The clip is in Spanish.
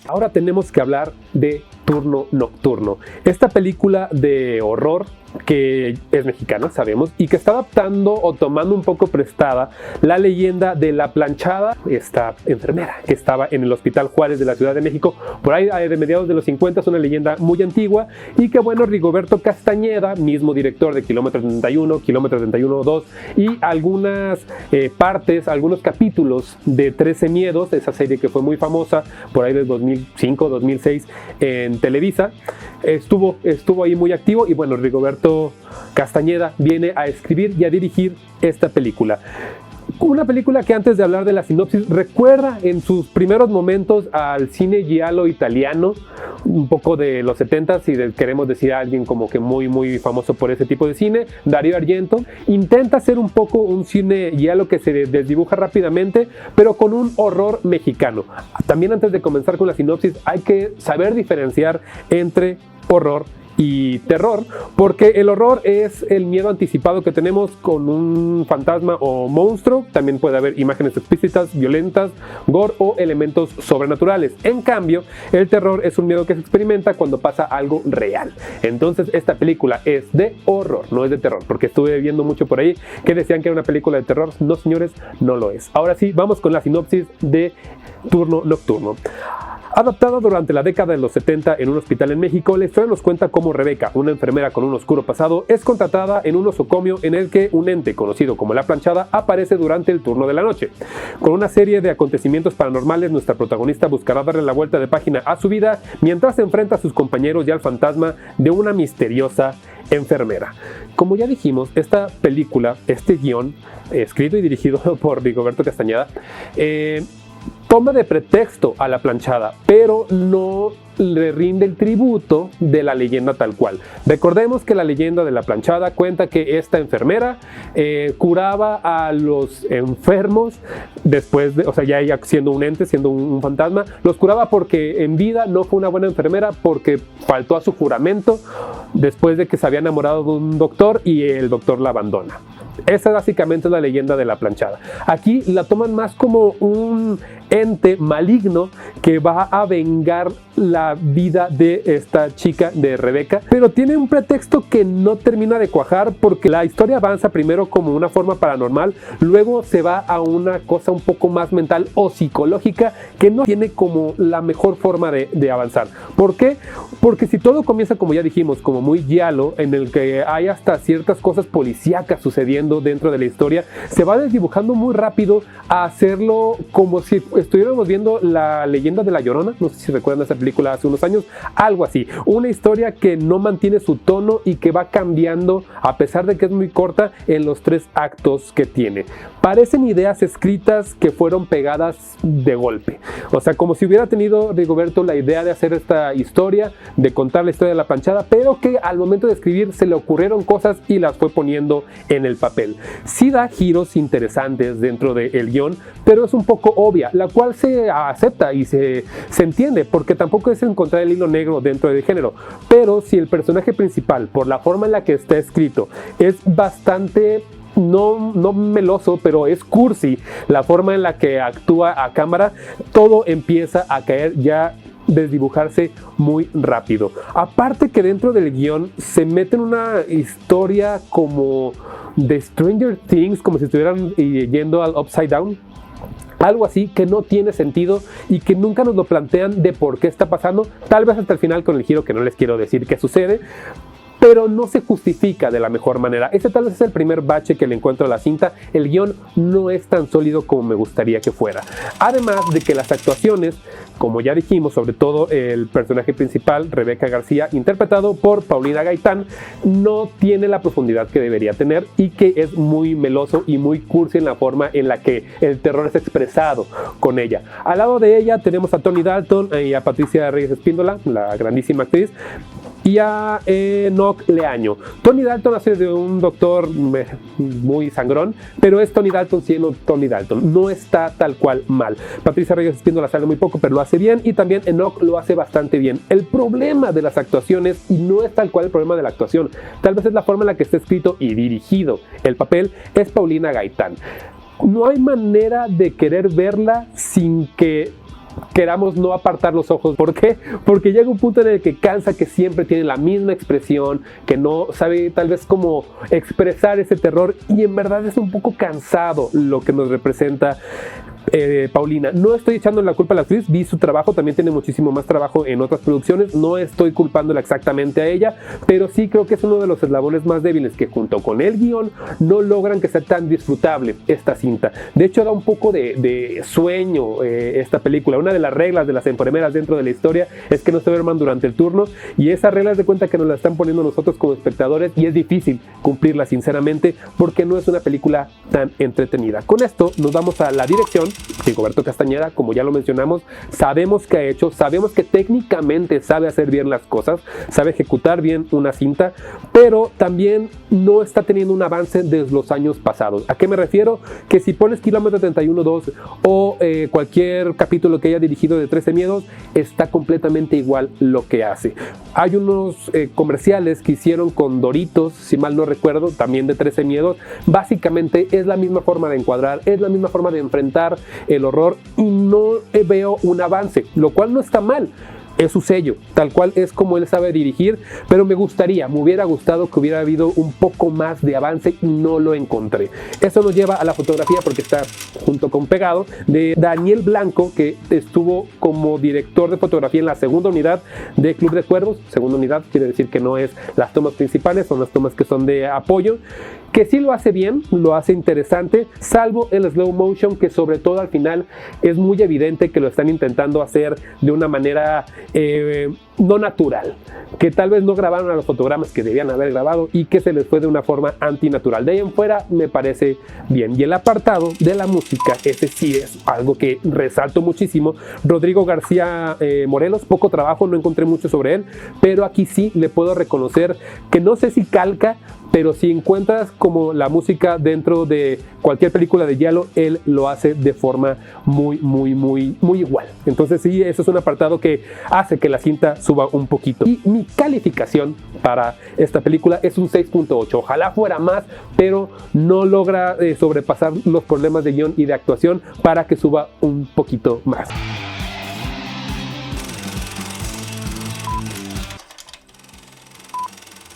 Ahora tenemos que hablar de Turno Nocturno, esta película de horror que es mexicana, sabemos, y que está adaptando o tomando un poco prestada la leyenda de La Planchada, esta enfermera que estaba en el Hospital Juárez de la Ciudad de México, por ahí de mediados de los 50, es una leyenda muy antigua, y que bueno, Rigoberto Castañeda, mismo director de Kilómetro 31, Kilómetro 31-2, y algunas partes, algunos capítulos de 13 Miedos, esa serie que fue muy famosa, por ahí del 2005-2006 en Televisa, estuvo ahí muy activo, y bueno, Rigoberto Castañeda viene a escribir y a dirigir esta película. Una película que, antes de hablar de la sinopsis, recuerda en sus primeros momentos al cine giallo italiano, un poco de los 70s, si queremos decir a alguien como que muy famoso por ese tipo de cine. Dario Argento intenta hacer un poco un cine giallo que se desdibuja rápidamente, pero con un horror mexicano. También, antes de comenzar con la sinopsis, hay que saber diferenciar entre horror y terror, porque el horror es el miedo anticipado que tenemos con un fantasma o monstruo. También puede haber imágenes explícitas, violentas, gore o elementos sobrenaturales. En cambio, el terror es un miedo que se experimenta cuando pasa algo real. Entonces, esta película es de horror, no es de terror, porque estuve viendo mucho por ahí que decían que era una película de terror. No, señores, no lo es. Ahora sí, vamos con la sinopsis de Turno Nocturno. Adaptada durante la década de los 70 en un hospital en México, la historia nos cuenta cómo Rebeca, una enfermera con un oscuro pasado, es contratada en un nosocomio en el que un ente conocido como La Planchada aparece durante el turno de la noche. Con una serie de acontecimientos paranormales, nuestra protagonista buscará darle la vuelta de página a su vida mientras se enfrenta a sus compañeros y al fantasma de una misteriosa enfermera. Como ya dijimos, esta película, este guión, escrito y dirigido por Rigoberto Castañeda, toma de pretexto a La Planchada, pero no le rinde el tributo de la leyenda tal cual. Recordemos que la leyenda de La Planchada cuenta que esta enfermera curaba a los enfermos después de, o sea, ya ella siendo un ente, siendo un fantasma, los curaba porque en vida no fue una buena enfermera, porque faltó a su juramento después de que se había enamorado de un doctor y el doctor la abandona. Esa básicamente es la leyenda de La Planchada. Aquí la toman más como un ente maligno que va a vengar la vida de esta chica, de Rebeca, pero tiene un pretexto que no termina de cuajar, porque la historia avanza primero como una forma paranormal, luego se va a una cosa un poco más mental o psicológica que no tiene como la mejor forma de avanzar. ¿Por qué? Porque si todo comienza, como ya dijimos, como muy giallo, en el que hay hasta ciertas cosas policíacas sucediendo dentro de la historia, se va desdibujando muy rápido a hacerlo como si estuviéramos viendo La Leyenda de la Llorona. No sé si recuerdan esa película hace unos años, algo así, una historia que no mantiene su tono y que va cambiando a pesar de que es muy corta en los 3 actos que tiene. Parecen ideas escritas que fueron pegadas de golpe, o sea, como si hubiera tenido Rigoberto la idea de hacer esta historia, de contar la historia de La Planchada, pero que al momento de escribir se le ocurrieron cosas y las fue poniendo en el papel. Sí da giros interesantes dentro del guión, pero es un poco obvia, la cual se acepta y se entiende, porque tampoco es encontrar el hilo negro dentro del género. Pero si el personaje principal, por la forma en la que está escrito, es bastante no meloso, pero es cursi la forma en la que actúa a cámara, todo empieza a caer ya, desdibujarse muy rápido. Aparte que dentro del guión se mete en una historia como de Stranger Things, como si estuvieran yendo al Upside Down, algo así que no tiene sentido y que nunca nos lo plantean de por qué está pasando, tal vez hasta el final con el giro que no les quiero decir qué sucede, pero no se justifica de la mejor manera. Ese tal vez es el primer bache que le encuentro a la cinta. El guión no es tan sólido como me gustaría que fuera. Además de que las actuaciones, como ya dijimos, sobre todo el personaje principal, Rebeca García, interpretado por Paulina Gaitán, no tiene la profundidad que debería tener y que es muy meloso y muy cursi en la forma en la que el terror es expresado con ella. Al lado de ella tenemos a Tony Dalton y a Patricia Reyes Espíndola, la grandísima actriz, y a Enoch Leaño. Tony Dalton hace de un doctor muy sangrón, pero es Tony Dalton siendo Tony Dalton, no está tal cual mal. Patricia Reyes Espíndola sale muy poco, pero lo hace bien, y también Enoch lo hace bastante bien. El problema de las actuaciones, y no es tal cual el problema de la actuación, tal vez es la forma en la que está escrito y dirigido el papel, es Paulina Gaitán. No hay manera de querer verla sin que queramos no apartar los ojos. ¿Por qué? Porque llega un punto en el que cansa, que siempre tiene la misma expresión, que no sabe tal vez cómo expresar ese terror, y en verdad es un poco cansado lo que nos representa Paulina. No estoy echando la culpa a la actriz, vi su trabajo, también tiene muchísimo más trabajo en otras producciones, no estoy culpándola exactamente a ella, pero sí creo que es uno de los eslabones más débiles, que junto con el guión no logran que sea tan disfrutable esta cinta. De hecho, da un poco de sueño esta película. Una de las reglas de las enfermeras dentro de la historia es que no se duerman durante el turno, y esa regla es de cuenta que nos la están poniendo nosotros como espectadores, y es difícil cumplirla sinceramente, porque no es una película tan entretenida. Con esto nos vamos a la dirección. Rigoberto Castañeda, como ya lo mencionamos, sabemos que ha hecho, sabemos que técnicamente sabe hacer bien las cosas, sabe ejecutar bien una cinta, pero también no está teniendo un avance desde los años pasados. ¿A qué me refiero? Que si pones Kilómetro 31-2 o cualquier capítulo que haya dirigido de 13 Miedos, está completamente igual lo que hace. Hay unos comerciales que hicieron con Doritos, si mal no recuerdo, también de 13 Miedos. Básicamente es la misma forma de encuadrar, es la misma forma de enfrentar el horror, y no veo un avance, lo cual no está mal. Es su sello, tal cual es como él sabe dirigir, pero me hubiera gustado que hubiera habido un poco más de avance, y no lo encontré. Eso nos lleva a la fotografía, porque está junto con Pegado, de Daniel Blanco, que estuvo como director de fotografía en la segunda unidad de Club de Cuervos. Segunda unidad quiere decir que no es las tomas principales, son las tomas que son de apoyo, que sí lo hace bien, lo hace interesante, salvo el slow motion, que sobre todo al final es muy evidente que lo están intentando hacer de una manera no natural, que tal vez no grabaron a los fotogramas que debían haber grabado, y que se les fue de una forma antinatural. De ahí en fuera me parece bien. Y el apartado de la música, ese sí es algo que resalto muchísimo. Rodrigo García Morelos, poco trabajo, no encontré mucho sobre él, pero aquí sí le puedo reconocer que no sé si calca, pero si encuentras como la música dentro de cualquier película de giallo, él lo hace de forma muy igual. Entonces sí, eso es un apartado que hace que la cinta suba un poquito. Y mi calificación para esta película es un 6.8. Ojalá fuera más, pero no logra sobrepasar los problemas de guión y de actuación para que suba un poquito más.